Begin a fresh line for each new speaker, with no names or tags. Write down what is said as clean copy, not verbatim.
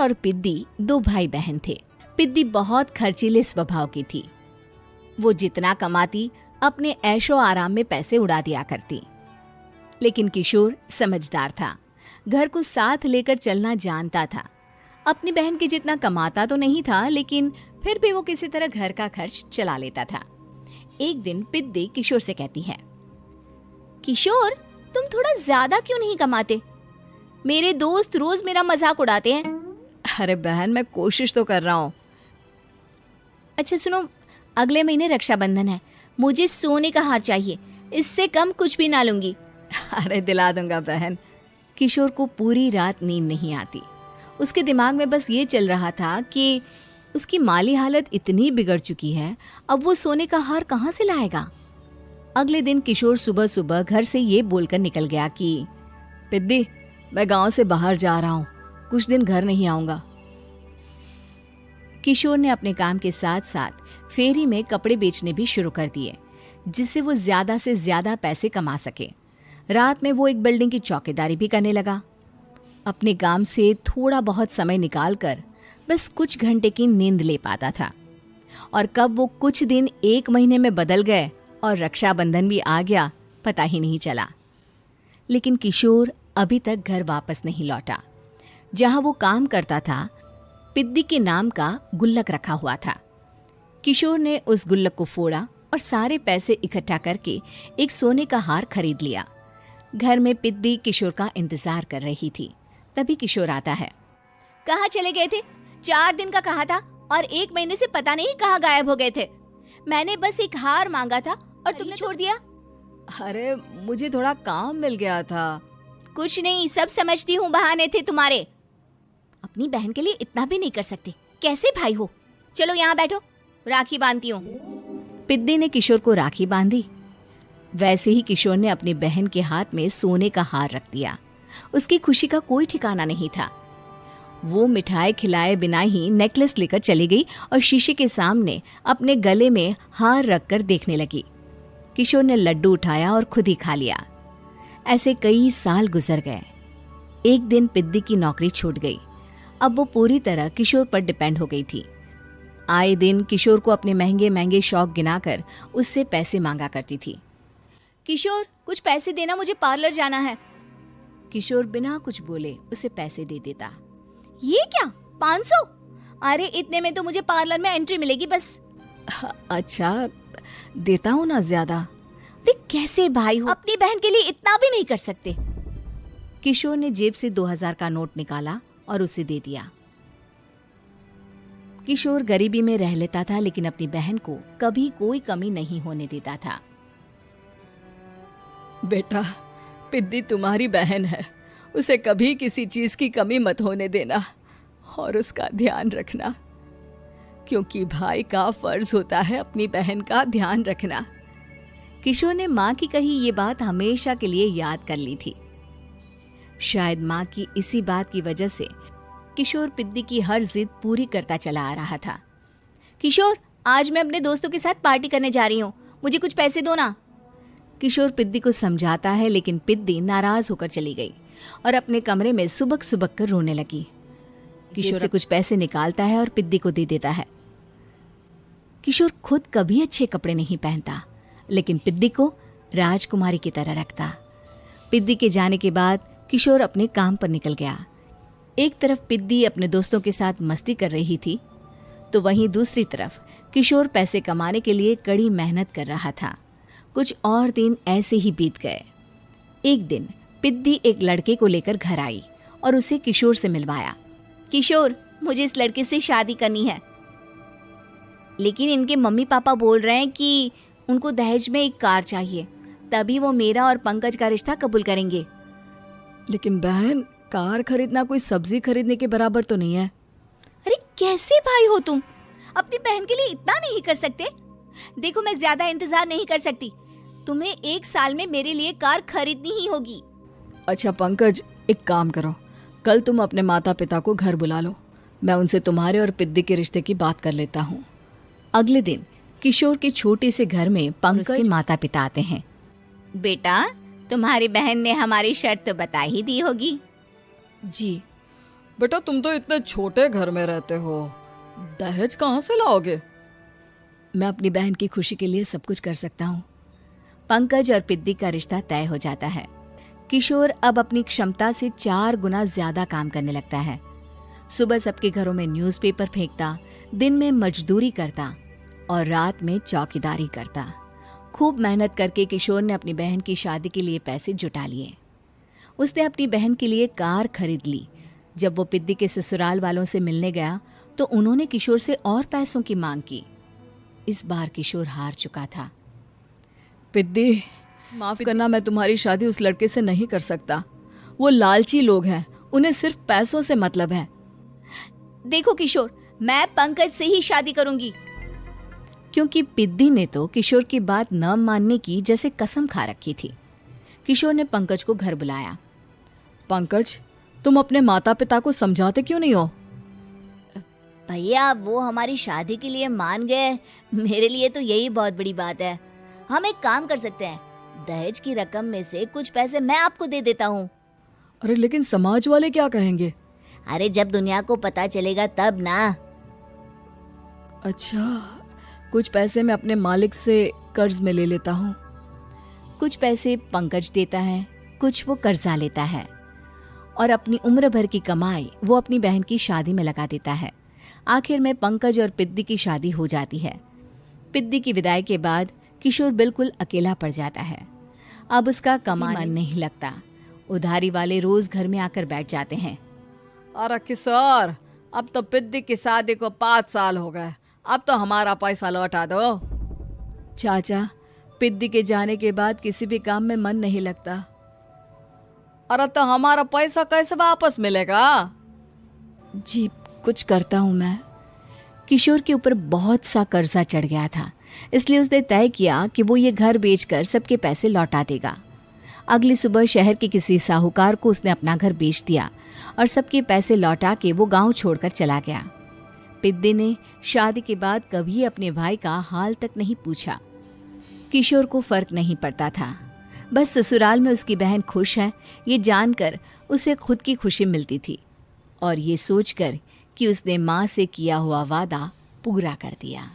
और पिद्दी 2 भाई बहन थे। पिद्दी बहुत खर्चीले स्वभाव की थी। वो जितना कमाती अपने ऐशो आराम में पैसे उड़ा दिया करती। लेकिन किशोर समझदार था, घर को साथ लेकर चलना जानता था। अपनी बहन के जितना कमाता तो नहीं था, लेकिन फिर भी वो किसी तरह घर का खर्च चला लेता था। एक दिन पिद्दी किशोर से कहती है, किशोर, तुम थोड़ा ज्यादा क्यों नहीं कमाते? मेरे दोस्त रोज मेरा मजाक उड़ाते हैं।
अरे बहन, मैं कोशिश तो कर रहा हूँ।
अच्छा सुनो, अगले महीने रक्षाबंधन है, मुझे सोने का हार चाहिए, इससे कम कुछ भी ना लूंगी।
अरे दिला दूंगा बहन।
किशोर को पूरी रात नींद नहीं आती। उसके दिमाग में बस ये चल रहा था कि उसकी माली हालत इतनी बिगड़ चुकी है, अब वो सोने का हार कहाँ से लाएगा। अगले दिन किशोर सुबह सुबह घर से ये बोलकर निकल गया कि
पिद्दी, मैं गांव से बाहर जा रहा हूँ, कुछ दिन घर नहीं आऊंगा।
किशोर ने अपने काम के साथ साथ फेरी में कपड़े बेचने भी शुरू कर दिए, जिससे वो ज्यादा से ज्यादा पैसे कमा सके। रात में वो एक बिल्डिंग की चौकीदारी भी करने लगा। अपने काम से थोड़ा बहुत समय निकालकर बस कुछ घंटे की नींद ले पाता था। और कब वो कुछ दिन 1 महीने में बदल गए और रक्षाबंधन भी आ गया, पता ही नहीं चला। लेकिन किशोर अभी तक घर वापस नहीं लौटा। जहां वो काम करता था, पिद्दी के नाम का गुल्लक रखा हुआ था। किशोर ने उस गुल्लक को फोड़ा और सारे पैसे इकट्ठा करके एक सोने का हार खरीद लिया। घर में पिद्दी किशोर का इंतजार कर रही थी। तभी किशोर आता है। कहाँ चले गए थे? 4 दिन का कहा था और 1 महीने से पता नहीं कहाँ गायब हो गए थे। मैंने बस एक हार मांगा था और तुमने छोड़ दिया।
अरे मुझे थोड़ा काम मिल गया था।
कुछ नहीं, सब समझती हूँ, बहाने थे तुम्हारे। अपनी बहन के लिए इतना भी नहीं कर सकते, कैसे भाई हो? चलो यहाँ बैठो, राखी बांधती हूँ। पिद्दी ने किशोर को राखी बांधी। वैसे ही किशोर ने अपनी बहन के हाथ में सोने का हार रख दिया। उसकी खुशी का कोई ठिकाना नहीं था। वो मिठाई खिलाए बिना ही नेकलेस लेकर चली गई और शीशे के सामने अपने गले में हार रखकर देखने लगी। किशोर ने लड्डू उठाया और खुद ही खा लिया। ऐसे कई साल गुजर गए। एक दिन पिद्दी की नौकरी छूट गई। अब वो पूरी तरह किशोर पर डिपेंड हो गई थी। आए दिन किशोर को अपने महंगे महंगे शौक गिनाकर उससे पैसे मांगा करती थी। किशोर, कुछ पैसे देना, मुझे पार्लर जाना है। किशोर बिना कुछ बोले उसे पैसे दे देता। ये क्या, 500? अरे इतने में तो मुझे पार्लर में एंट्री मिलेगी बस।
अच्छा, देता हूँ ना ज्यादा।
अरे कैसे भाई हो, अपनी बहन के लिए इतना भी नहीं कर सकते। किशोर ने जेब से 2000 का नोट निकाला और उसे दे दिया। किशोर गरीबी में रह लेता था, लेकिन अपनी बहन को कभी कोई कमी नहीं होने देता था।
बेटा, पिद्दी तुम्हारी बहन है, उसे कभी किसी चीज की कमी मत होने देना और उसका ध्यान रखना, क्योंकि भाई का फर्ज होता है अपनी बहन का ध्यान रखना।
किशोर ने माँ की कही ये बात हमेशा के लिए याद कर ली थी। शायद माँ की इसी बात की वजह से किशोर पिद्दी की हर जिद पूरी करता चला आ रहा था। किशोर, आज मैं अपने दोस्तों के साथ पार्टी करने जा रही हूँ, मुझे कुछ पैसे दो ना। किशोर पिद्दी को समझाता है, लेकिन पिद्दी नाराज होकर चली गई और अपने कमरे में सुबक सुबक कर रोने लगी। किशोर से कुछ पैसे निकालता है और पिद्दी को दे देता है। किशोर खुद कभी अच्छे कपड़े नहीं पहनता, लेकिन पिद्दी को राजकुमारी की तरह रखता। पिद्दी के जाने के बाद किशोर अपने काम पर निकल गया। एक तरफ पिद्दी अपने दोस्तों के साथ मस्ती कर रही थी, तो वहीं दूसरी तरफ किशोर पैसे कमाने के लिए कड़ी मेहनत कर रहा था। कुछ और दिन ऐसे ही बीत गए। एक दिन पिद्दी एक लड़के को लेकर घर आई और उसे किशोर से मिलवाया। किशोर, मुझे इस लड़के से शादी करनी है, लेकिन इनके मम्मी पापा बोल रहे हैं कि उनको दहेज में एक कार चाहिए, तभी वो मेरा और पंकज का रिश्ता कबूल करेंगे।
लेकिन बहन, कार खरीदना कोई सब्जी खरीदने के बराबर तो नहीं है।
अरे कैसे भाई हो तुम, अपनी बहन के लिए इतना नहीं कर सकते? देखो, मैं ज्यादा इंतजार नहीं कर सकती, तुम्हें 1 साल में मेरे लिए कार खरीदनी ही होगी।
अच्छा पंकज, एक काम करो, कल तुम अपने माता पिता को घर बुला लो, मैं उनसे तुम्हारे और पिद्दी के रिश्ते की बात कर लेता हूँ।
अगले दिन किशोर के छोटे से घर में पंकज के माता पिता आते हैं। बेटा, तुम्हारी बहन ने हमारी शर्त तो बता ही दी होगी।
जी, बेटा तुम तो इतने छोटे घर में रहते हो, दहेज कहाँ से लाओगे?
मैं अपनी बहन की खुशी के लिए सब कुछ कर सकता हूँ। पंकज और पिद्दी का रिश्ता तय हो जाता है। किशोर अब अपनी क्षमता से 4 गुना ज्यादा काम करने लगता है। सुबह सबके घरों में न्यूज़पेपर फेंकता, दिन में मजदूरी करता और रात में चौकीदारी करता। खूब मेहनत करके किशोर ने अपनी बहन की शादी के लिए पैसे जुटा लिए। उसने अपनी बहन के लिए कार खरीद ली। जब वो पिद्दी के ससुराल वालों से मिलने गया तो उन्होंने किशोर से और पैसों की मांग की। इस बार किशोर हार चुका था।
पिद्दी, माफ करना, मैं तुम्हारी शादी उस लड़के से नहीं कर सकता। वो लालची लोग हैं, उन्हें सिर्फ पैसों से मतलब है।
देखो किशोर, मैं पंकज से ही शादी करूंगी। क्योंकि पिद्दी ने तो किशोर की बात न मानने की जैसे कसम खा रखी थी। किशोर ने पंकज को घर बुलाया।
पंकज, तुम अपने माता पिता को समझाते क्यों नहीं हो?
भैया, वो हमारी शादी के लिए मान गए, मेरे लिए तो यही बहुत बड़ी बात है। हम एक काम कर सकते हैं, दहेज की रकम में से कुछ पैसे मैं आपको दे देता हूँ।
अरे लेकिन समाज वाले क्या कहेंगे?
अरे जब दुनिया को पता चलेगा तब ना।
अच्छा, कुछ पैसे मैं अपने मालिक से कर्ज में ले लेता हूँ।
कुछ पैसे पंकज देता है, कुछ वो कर्जा लेता है और अपनी उम्र भर की कमाई वो अपनी बहन की शादी में लगा देता है। आखिर में पंकज और पिद्दी की शादी हो जाती है। पिद्दी की विदाई के बाद किशोर बिल्कुल अकेला पड़ जाता है। अब उसका कमाने मन नहीं लगता। उधारी वाले रोज घर में आकर बैठ जाते हैं।
अरे किशोर, अब तो पिद्दी की शादी को 5 साल हो गए, अब तो हमारा पैसा लौटा दो।
चाचा, पिद्दी के जाने के बाद किसी भी काम में मन नहीं लगता।
अरे तो हमारा पैसा कैसे वापस मिलेगा?
जी, कुछ करता हूँ मैं। किशोर के ऊपर बहुत सा कर्जा चढ़ गया था, इसलिए उसने तय किया कि वो ये घर बेचकर सबके पैसे लौटा देगा। अगली सुबह शहर के किसी साहूकार को उसने अपना घर बेच दिया और सबके पैसे लौटा के वो गांव छोड़कर चला गया। पिद्दी ने शादी के बाद कभी अपने भाई का हाल तक नहीं पूछा। किशोर को फर्क नहीं पड़ता था। बस ससुराल में उसकी बहन खुश है, ये जानकर उसे खुद की खुशी मिलती थी और ये सोचकर कि उसने माँ से किया हुआ वादा पूरा कर दिया।